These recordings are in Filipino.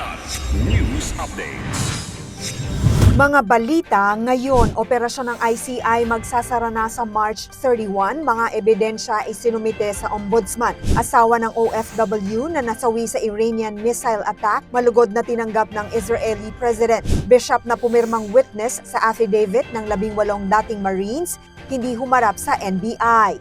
Kidlat News Updates. Mga balita ngayon, operasyon ng ICI magsasara na sa March 31. Mga ebidensya isinumite sa Ombudsman. Asawa ng OFW na nasawi sa Iranian missile attack, malugod na tinanggap ng Israeli President. Bishop na pumirmang witness sa affidavit ng 18 dating Marines, hindi humarap sa NBI.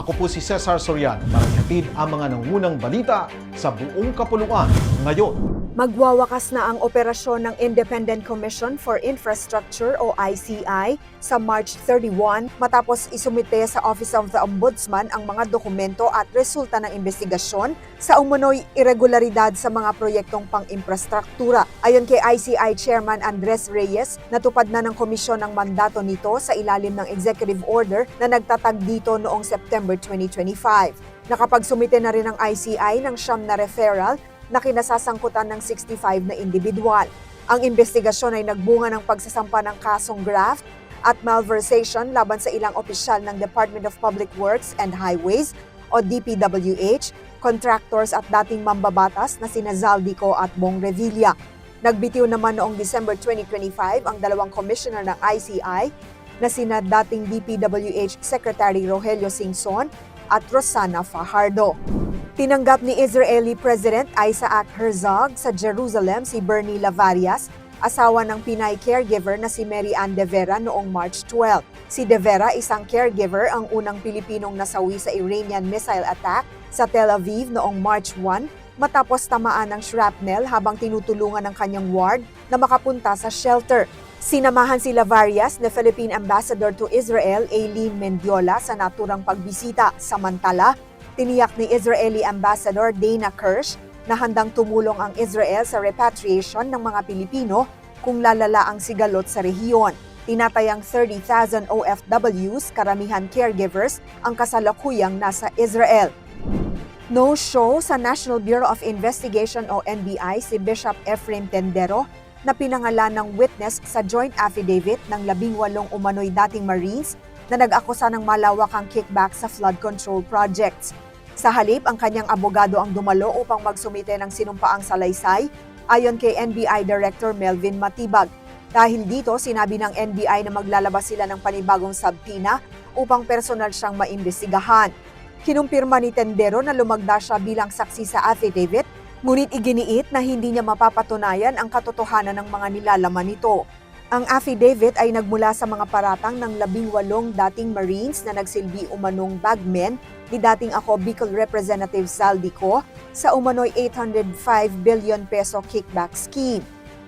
Ako po si Cesar Soriano para ihatid ang mga nangunang balita sa buong kapuluan ngayon. Magwawakas na ang operasyon ng Independent Commission for Infrastructure o ICI sa March 31 matapos isumite sa Office of the Ombudsman ang mga dokumento at resulta ng investigasyon sa umunoy irregularidad sa mga proyektong pang-infrastruktura. Ayon kay ICI Chairman Andres Reyes, natupad na ng komisyon ang mandato nito sa ilalim ng executive order na nagtatag dito noong September 2025. Nakapagsumite na rin ang ICI ng 9 na referral na kinasasangkutan ng 65 na individual. Ang investigasyon ay nagbunga ng pagsasampa ng kasong graft at malversation laban sa ilang opisyal ng Department of Public Works and Highways o DPWH, contractors at dating mambabatas na sina Zaldico at Bong Revilla. Nagbitiw naman noong December 2025 ang dalawang commissioner ng ICI na sina dating DPWH Secretary Rogelio Singson at Rosana Fajardo. Tinanggap ni Israeli President Isaac Herzog sa Jerusalem si Bernie Lavarias, asawa ng Pinay caregiver na si Mary Ann De Vera noong March 12. Si De Vera, isang caregiver, ang unang Pilipinong nasawi sa Iranian missile attack sa Tel Aviv noong March 1 matapos tamaan ng shrapnel habang tinutulungan ng kanyang ward na makapunta sa shelter. Sinamahan si Lavarias na Philippine Ambassador to Israel, Aileen Mendiola, sa naturang pagbisita. Samantala, tiniyak ni Israeli Ambassador Dana Kirsch na handang tumulong ang Israel sa repatriation ng mga Pilipino kung lalala ang sigalot sa rehiyon. Tinatayang 30,000 OFWs, karamihan caregivers, ang kasalukuyang nasa Israel. No-show sa National Bureau of Investigation o NBI si Bishop Ephraim Tendero na pinangalan ng witness sa joint affidavit ng 18 umano'y dating Marines na nag-akusa ng malawakang kickback sa flood control projects. Sa halip, ang kanyang abogado ang dumalo upang magsumite ng sinumpaang salaysay ayon kay NBI Director Melvin Matibag. Dahil dito, sinabi ng NBI na maglalabas sila ng panibagong subpoena upang personal siyang maimbestigahan. Kinumpirma ni Tendero na lumagda siya bilang saksi sa affidavit, ngunit iginiit na hindi niya mapapatunayan ang katotohanan ng mga nilalaman nito. Ang affidavit ay nagmula sa mga paratang ng 18 dating Marines na nagsilbi umanong bagmen ni dating ako Bicol Representative Zaldico sa umano'y 805 billion peso kickback scheme.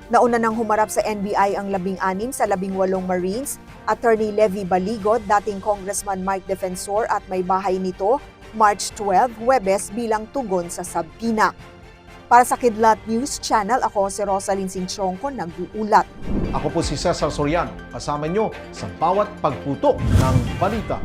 Nauna nang humarap sa NBI ang 16 sa 18 Marines, Attorney Levi Baligod, dating Congressman Mike Defensor at may bahay nito, March 12, Huwebes bilang tugon sa subpoena. Para sa Kidlat News Channel, ako si Rosalyn Sinchonco, nag-uulat. Ako po si Cesar Soriano, kasama nyo sa bawat pagputok ng balita.